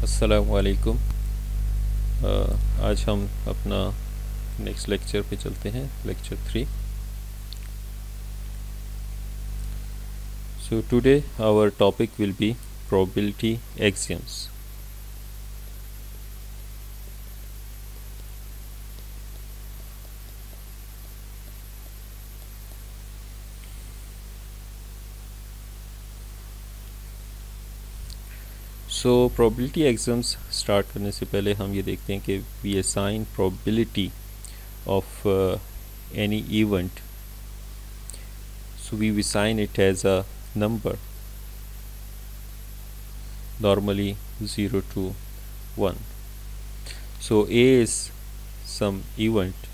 अस्सलामुअलैकुम। आज हम अपना नेक्स्ट लेक्चर पे चलते हैं, lecture 3। So today our topic will be probability axioms. So probability axioms start करने से पहले हम ये देखते हैं कि we assign probability of any event. So we assign it as a number, normally 0 to 1. So A is some event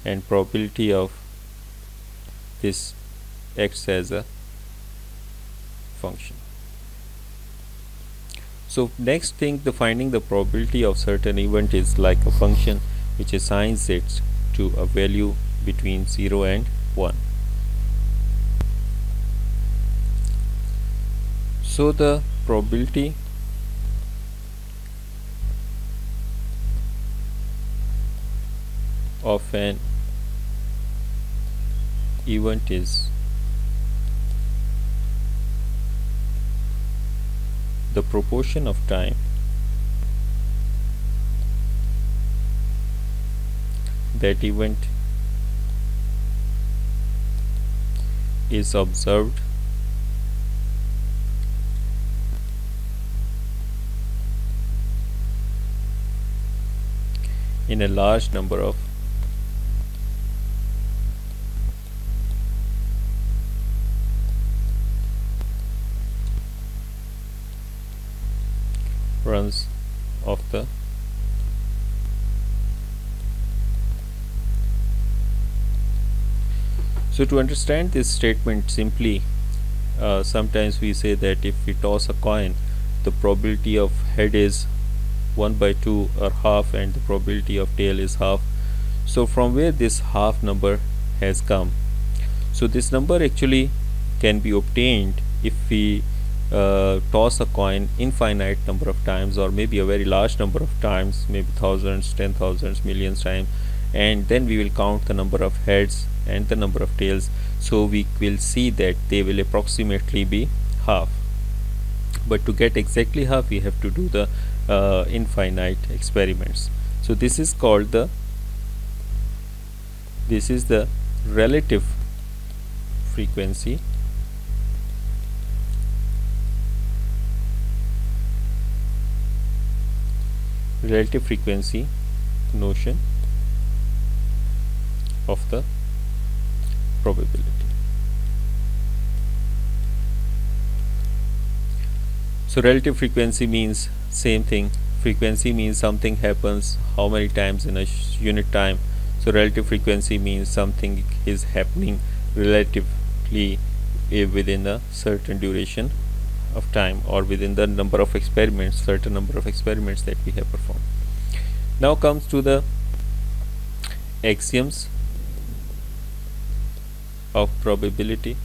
and probability of this acts as a function. So next thing, the finding the probability of certain event is like a function which assigns it to a value between 0 and 1. So the probability of an event is the proportion of time that event is observed in a large number of runs of the So to understand this statement simply, sometimes we say that if we toss a coin, the probability of head is 1/2 or half, and the probability of tail is half. So from where this half number has come? So this number actually can be obtained if we toss a coin infinite number of times, or maybe a very large number of times, maybe thousands, 10,000s, millions times, and then we will count the number of heads and the number of tails. So we will see that they will approximately be half, but to get exactly half we have to do the infinite experiments. So this is called the relative frequency notion of the probability. So relative frequency means same thing. Frequency means something happens how many times in a unit time. So relative frequency means something is happening relatively within a certain duration of time, or within the number of experiments, certain number of experiments that we have performed. Now comes to the axioms of probability.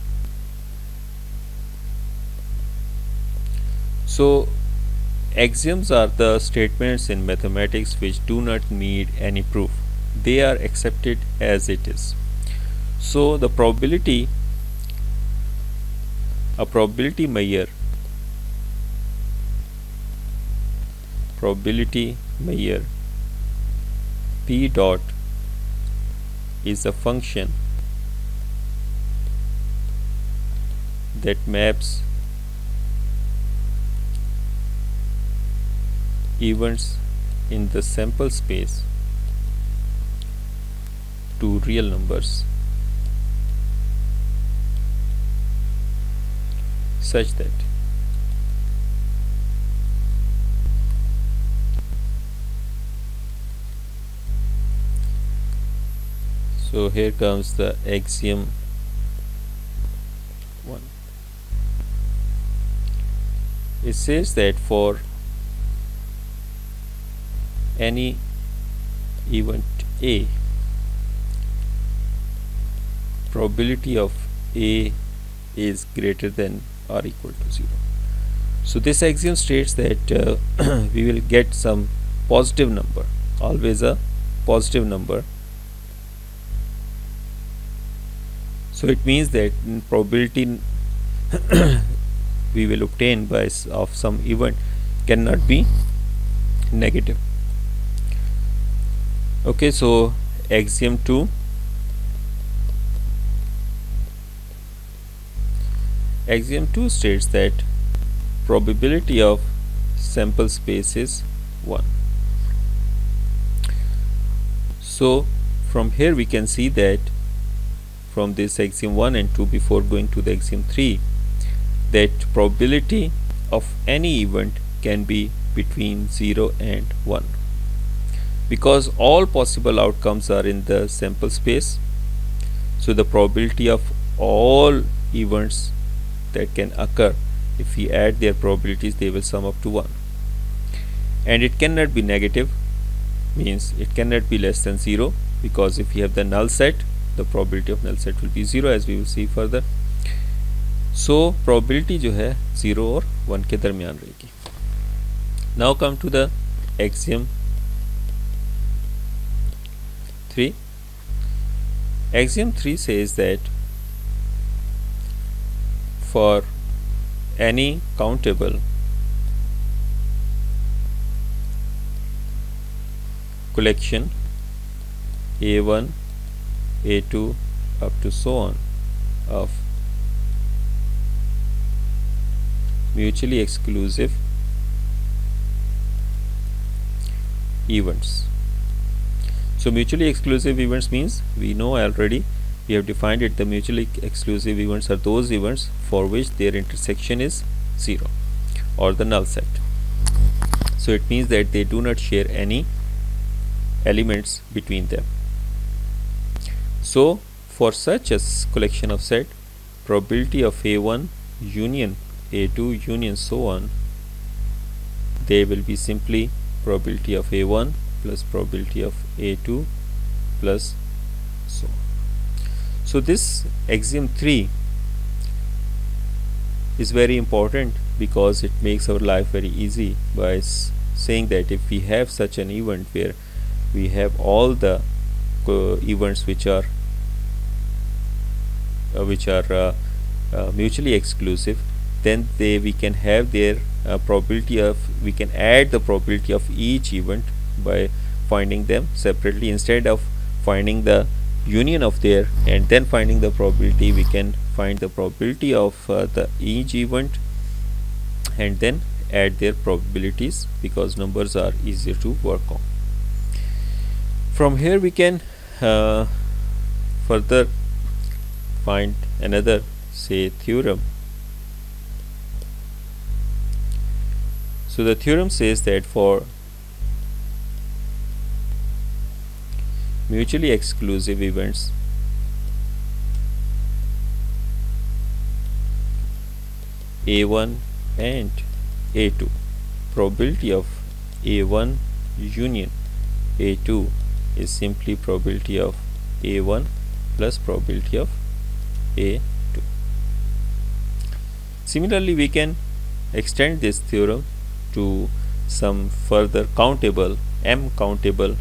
So axioms are the statements in mathematics which do not need any proof. They are accepted as it is. So the probability, a probability measure P dot is a function that maps events in the sample space to real numbers such that so here comes the axiom 1. It says that for any event A, probability of A is greater than or equal to 0. So this axiom states that we will get some positive number, always a positive number. So it means that probability we will obtain by of some event cannot be negative. Okay, so axiom 2. Axiom 2 states that probability of sample space is 1. So from here we can see that from this axiom 1 and 2, before going to the axiom 3, that probability of any event can be between 0 and 1, because all possible outcomes are in the sample space. So the probability of all events that can occur, if we add their probabilities, they will sum up to 1. And it cannot be negative, means it cannot be less than 0, because if we have the null set, the probability of null set will be 0, as we will see further. So probability जो है 0 और 1 के दरमियान रहेगी. Now come to the axiom 3. Axiom 3 says that for any countable collection A1, A2 up to so on of mutually exclusive events. So mutually exclusive events means, we know already, we have defined it, the mutually exclusive events are those events for which their intersection is 0 or the null set. So it means that they do not share any elements between them. So for such a collection of set, probability of A1 union A2 union so on, they will be simply probability of A1 plus probability of A2 plus so on. So this axiom 3 is very important, because it makes our life very easy by saying that if we have such an event where we have all the events which are mutually exclusive, then we can have their probability of, we can add the probability of each event by finding them separately. Instead of finding the union of their and then finding the probability, we can find the probability of the each event and then add their probabilities, because numbers are easier to work on. From here we can further find another, say, theorem. So the theorem says that for mutually exclusive events A1 and A2, probability of A1 union A2 is simply probability of A1 plus probability of A2. Similarly, we can extend this theorem to some further countable, m countable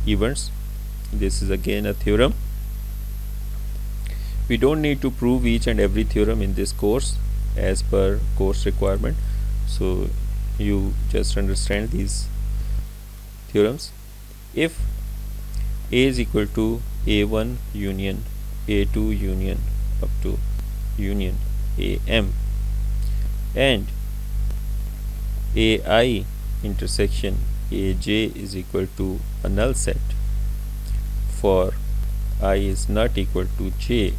events. This is again a theorem. We don't need to prove each and every theorem in this course as per course requirement, so you just understand these theorems. If A is equal to A1 union A2 union up to union AM, and AI intersection AJ is equal to a null set for I is not equal to J,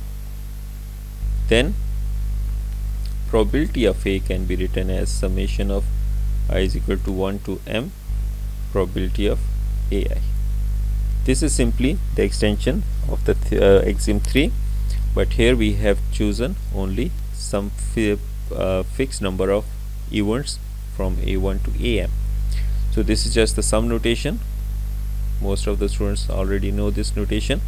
then probability of A can be written as summation of I is equal to 1 to m probability of AI. This is simply the extension of the axiom 3, but here we have chosen only some fixed number of events from A1 to AM. So this is just the sum notation. Most of the students already know this notation,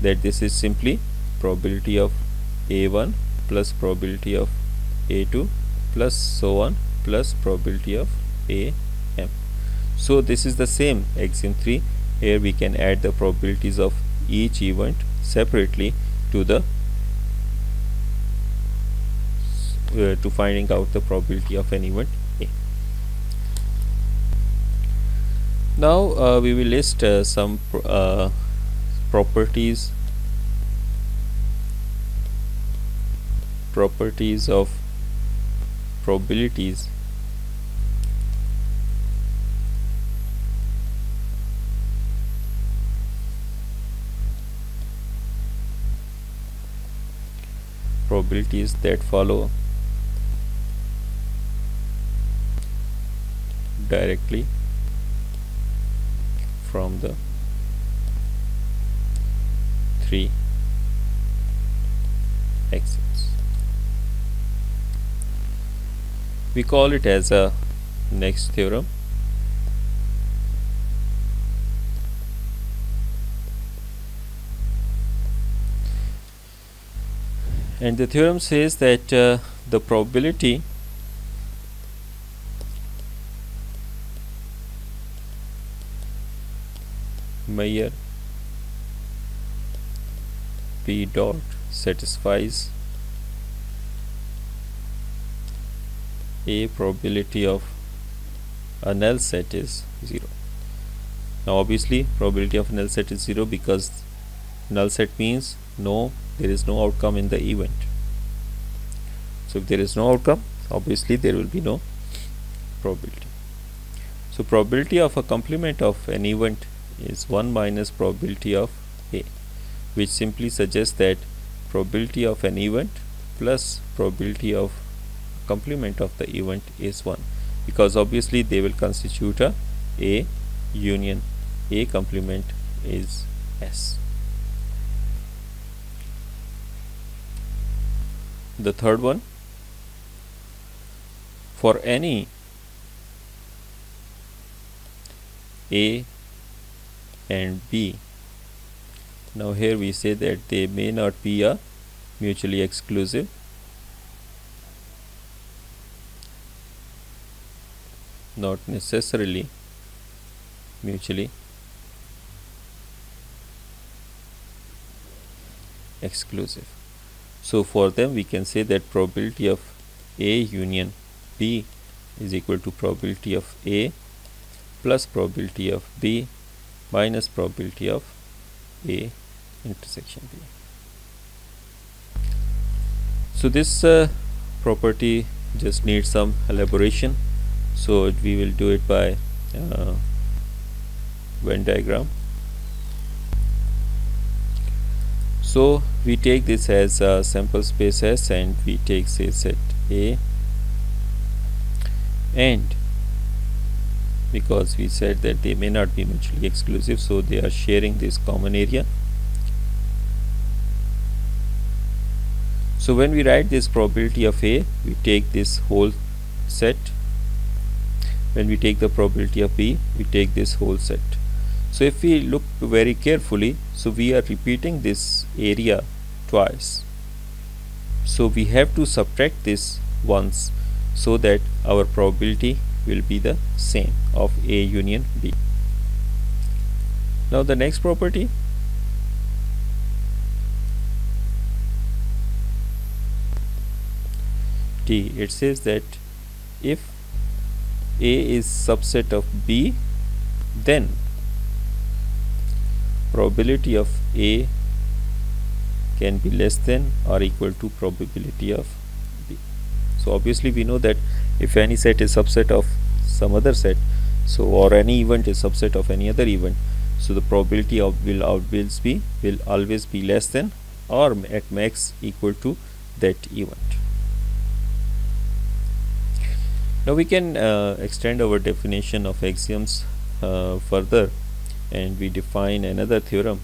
that this is simply probability of A1 plus probability of A2 plus so on plus probability of A M. So this is the same axiom 3. Here we can add the probabilities of each event separately to the to finding out the probability of an event A. Now we will list some properties of probabilities that follow directly from the three axioms. We call it as a next theorem. And the theorem says that the probability measure P dot satisfies a probability of a null set is 0. Now obviously probability of a null set is 0 because null set means there is no outcome in the event. So if there is no outcome, obviously there will be no probability. So probability of a complement of an event is 1 minus probability of A, which simply suggests that probability of an event plus probability of complement of the event is 1, because obviously they will constitute a union. A complement is S. The third one, for any A and B, now here we say that they may not be a mutually exclusive, not necessarily mutually exclusive. So for them we can say that probability of A union B is equal to probability of A plus probability of B minus probability of A intersection B. So this property just needs some elaboration, so we will do it by Venn diagram. So we take this as a sample space S, and we take say set A, and because we said that they may not be mutually exclusive, so they are sharing this common area. So when we write this probability of A, we take this whole set. When we take the probability of B, we take this whole set. So if we look very carefully, so we are repeating this area twice. So we have to subtract this once so that our probability will be the same of A union B. Now the next property, T, it says that if A is subset of B, then probability of A can be less than or equal to probability of B. So obviously we know that if any set is subset of some other set, so or any event is subset of any other event, so the probability of will always be less than or at max equal to that event. Now we can extend our definition of axioms further, and we define another theorem.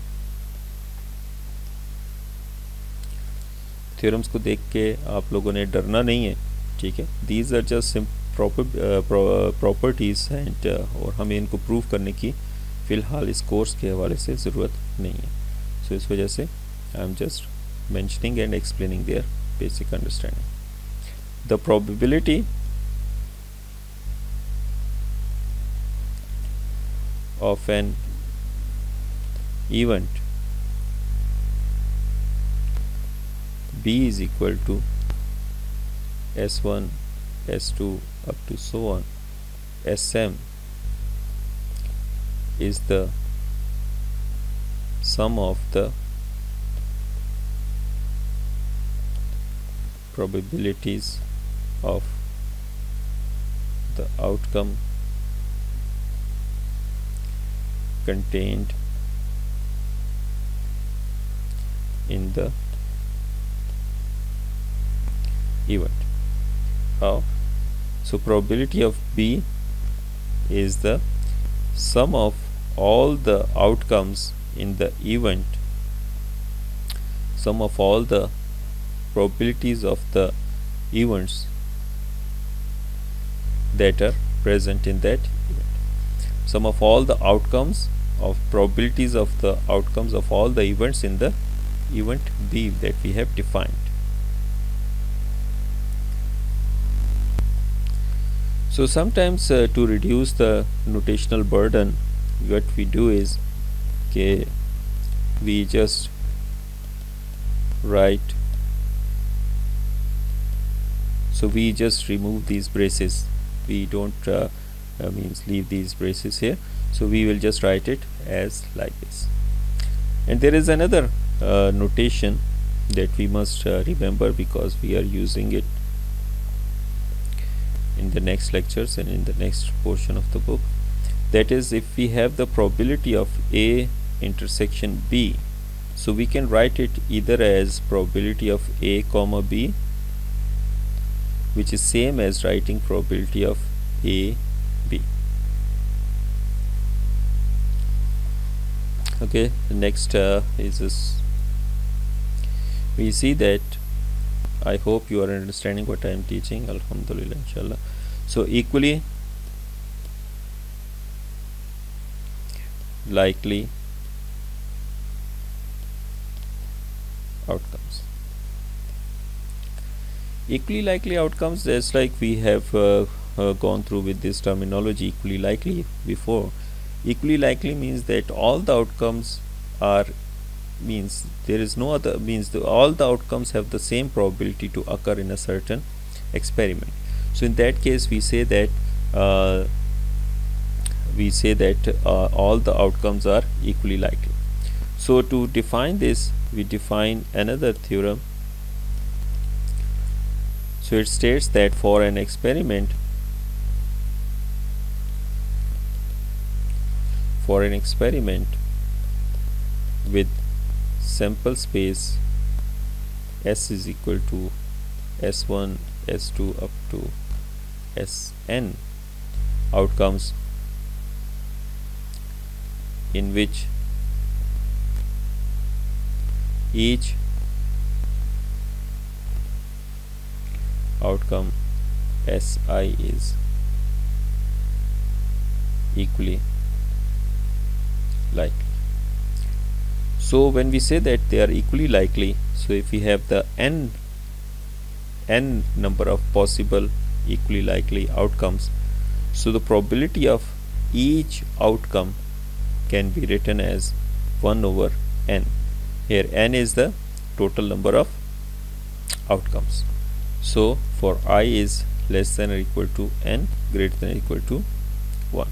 Theorems को देख के आप लोगों ने डरना नहीं है, ठीक है. These are just properties and और हमें इनको प्रूव करने की फ़िलहाल इस कोर्स के हवाले से ज़रूरत नहीं है. So इस वजह से I am just mentioning and explaining their basic understanding. The probability of an event B is equal to S1, S2 up to so on, Sm is the sum of the probabilities of the outcome contained in the event. How? So probability of B is the sum of all the outcomes in the event, sum of all the probabilities of the events that are present in that event, sum of all the outcomes of probabilities of the outcomes of all the events in the event B that we have defined. So sometimes to reduce the notational burden, what we do is, okay, we just write, so we just remove these braces, we don't means leave these braces here, so we will just write it as like this. And there is another notation that we must remember, because we are using it in the next lectures and in the next portion of the book. That is, if we have the probability of A intersection B, so we can write it either as probability of A comma B, which is same as writing probability of A B. Okay, the next is this. We see that, I hope you are understanding what I am teaching, alhamdulillah, inshallah. So equally likely outcomes. Equally likely outcomes, just like we have gone through with this terminology equally likely before. Equally likely means that all the outcomes are, means there is no other, means all the outcomes have the same probability to occur in a certain experiment. So in that case we say that all the outcomes are equally likely. So to define this, we define another theorem. So it states that for an experiment, with sample space S is equal to S1, S2 up to Sn outcomes, in which each outcome Si is equally likely. So when we say that they are equally likely, so if we have the n number of possible equally likely outcomes, so the probability of each outcome can be written as 1 over n. Here n is the total number of outcomes. So for I is less than or equal to n, greater than or equal to 1.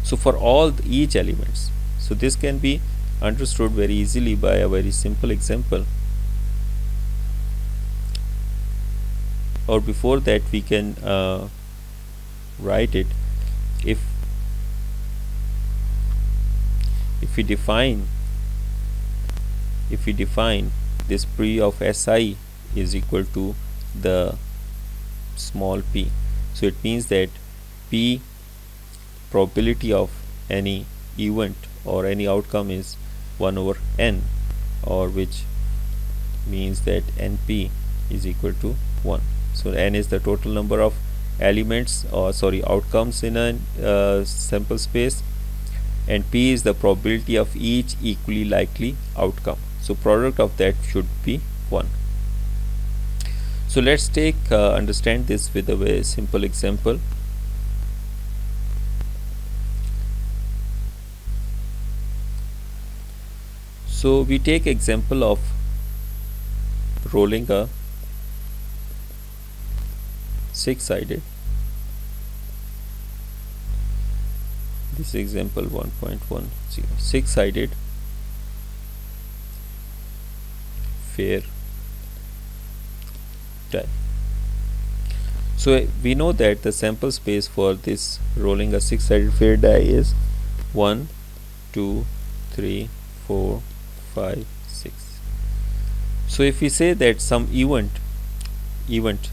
So for all each elements, so this can be understood very easily by a very simple example. Or before that we can write it, if we define this P of Si is equal to the small p, so it means that P probability of any event or any outcome is 1 over n, or which means that np is equal to 1. So n is the total number of elements, or outcomes in a sample space, and p is the probability of each equally likely outcome. So product of that should be 1. So let's take understand this with a very simple example. So we take example of rolling a six-sided. This example 1.10 six-sided fair die. So we know that the sample space for this rolling a six-sided fair die is 1, 2, 3, 4, 5, 6. So if we say that some event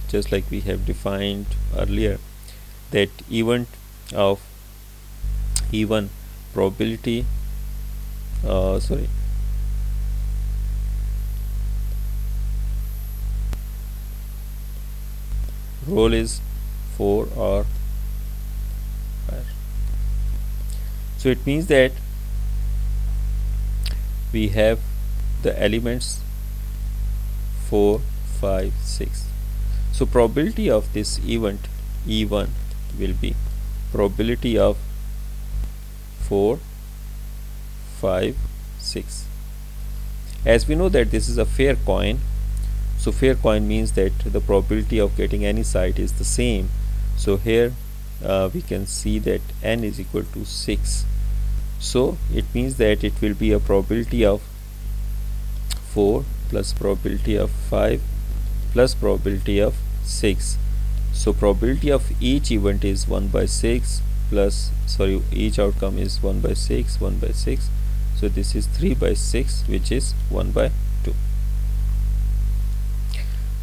just like we have defined earlier, that event of even probability roll is 4 or higher. So it means that we have the elements 4, 5, 6. So probability of this event E1 will be probability of 4, 5, 6. As we know that this is a fair coin, so fair coin means that the probability of getting any side is the same. So here we can see that n is equal to 6. So it means that it will be a probability of 4 plus probability of 5 plus probability of 6. So probability of each event is 1 by 6 plus each outcome is 1 by 6, 1 by 6. So this is 3 by 6, which is 1 by 2.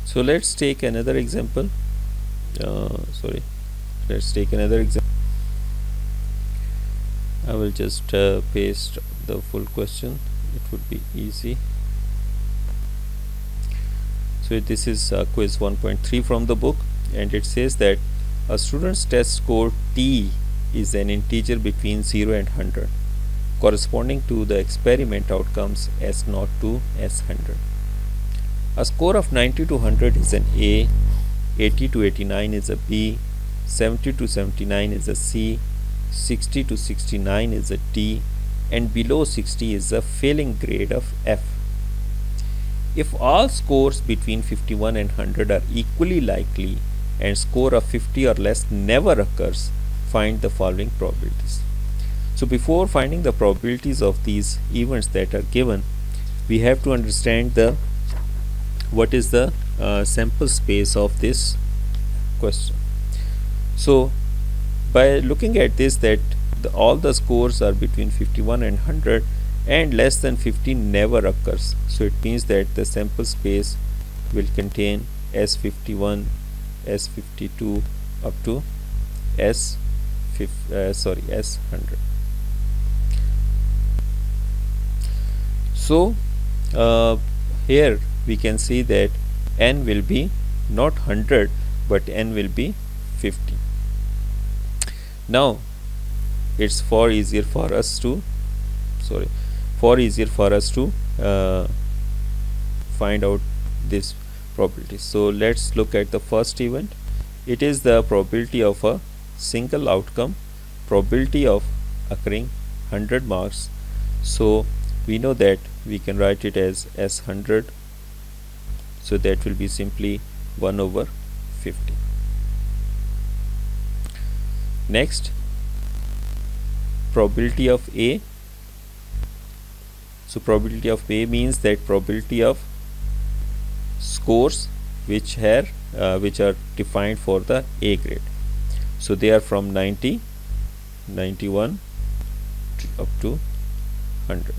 So let's take another example. Let's take another example. I will just paste the full question. It would be easy. So this is quiz 1.3 from the book, and it says that a student's test score T is an integer between 0 and 100, corresponding to the experiment outcomes S0 to S100. A score of 90 to 100 is an A, 80 to 89 is a B, 70 to 79 is a C, 60 to 69 is a D, and below 60 is a failing grade of F. If all scores between 51 and 100 are equally likely and score of 50 or less never occurs, find the following probabilities. So before finding the probabilities of these events that are given, we have to understand what is the sample space of this question. So by looking at this, that all the scores are between 51 and 100 and less than 50 never occurs. So it means that the sample space will contain S51, S52 up to S100. So here we can see that n will be not 100 but n will be 50. Now it's far easier for us to find out this probability. So let's look at the first event. It is the probability of a single outcome, probability of occurring 100 marks. So we know that we can write it as S100. So that will be simply 1 over 50. Next, probability of A. So probability of A means that probability of scores which are defined for the A grade. So they are from 90, 91 up to 100.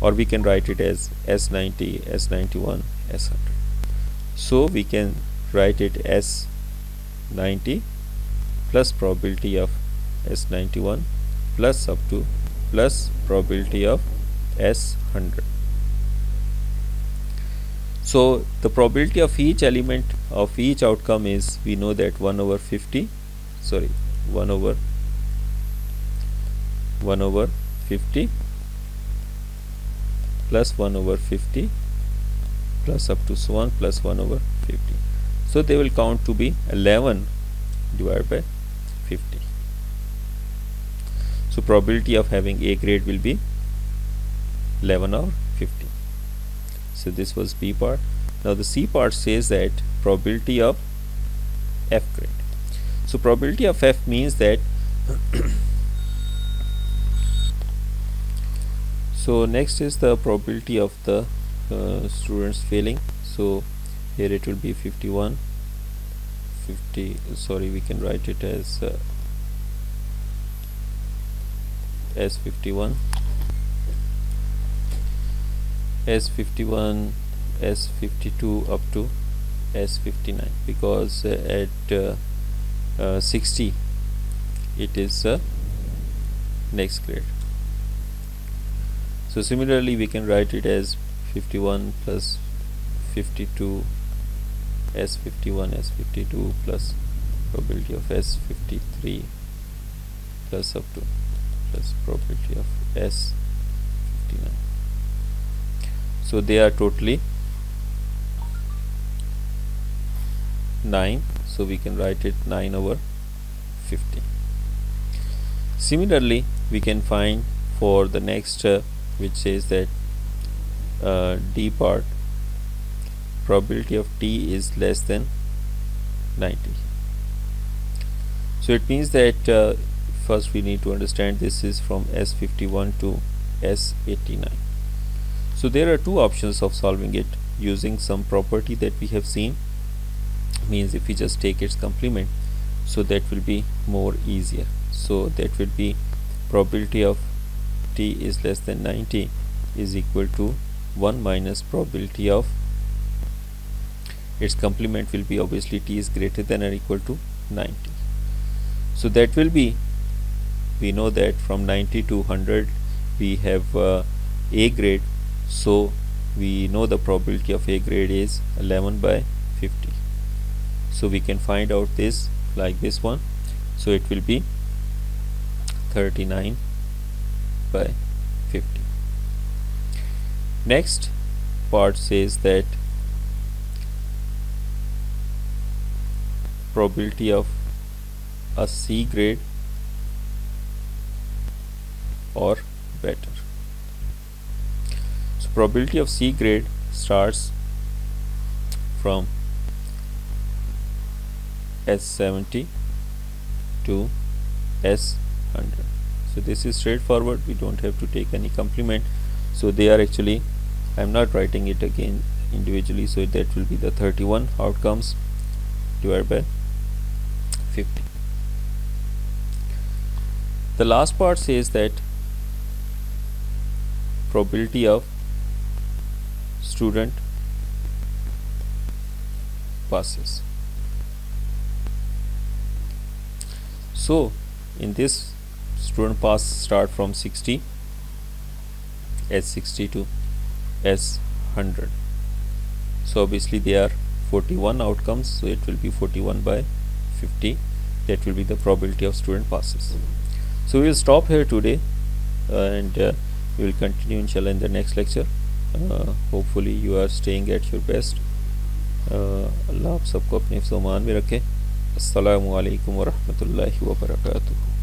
Or we can write it as S90, S91, S100. So we can write it S90 plus probability of S91 plus up to plus probability of S100. So the probability of each element of each outcome is, we know that 1 over 50 plus 1 over 50 plus up to so on plus 1 over 50. So they will count to be 11 divided by 50. So probability of having A grade will be 11 or 15. So this was B part. Now the C part says that probability of F grade. So probability of F means that so next is the probability of the students failing. So here it will be 51 50, sorry, we can write it as S51, S51, S52 up to S59, because at 60 it is next grade. So similarly we can write it as 51 plus 52, S51, S52 plus probability of S53 plus up to plus probability of S59. So they are totally 9, so we can write it 9 over 50. Similarly we can find for the next which says that D part, probability of T is less than 90. So it means that first we need to understand this is from S51 to S89. So there are two options of solving it using some property that we have seen. Means if we just take its complement, so that will be more easier. So that will be probability of T is less than 90 is equal to 1 minus probability of its complement will be obviously T is greater than or equal to 90. So that will be, we know that from 90 to 100 we have A grade, so we know the probability of A grade is 11 by 50. So we can find out this like this one, so it will be 39 by 50. Next part says that probability of a C grade or better. So probability of C grade starts from S70 to S100. So this is straightforward, we don't have to take any complement. So they are actually, I am not writing it again individually, so that will be the 31 outcomes divided by 50. The last part says that probability of student passes. So in this, student pass start from 60, S60 to S100. So obviously they are 41 outcomes, so it will be 41 by 50. That will be the probability of student passes. So we will stop here today, and we will continue inshallah in the next lecture. Hopefully you are staying at your best. अल्लाह आप सबको अपने फ़मान में रखे. अस्सलामु अलैकुम व रहमतुल्लाहि व बरकातुहू.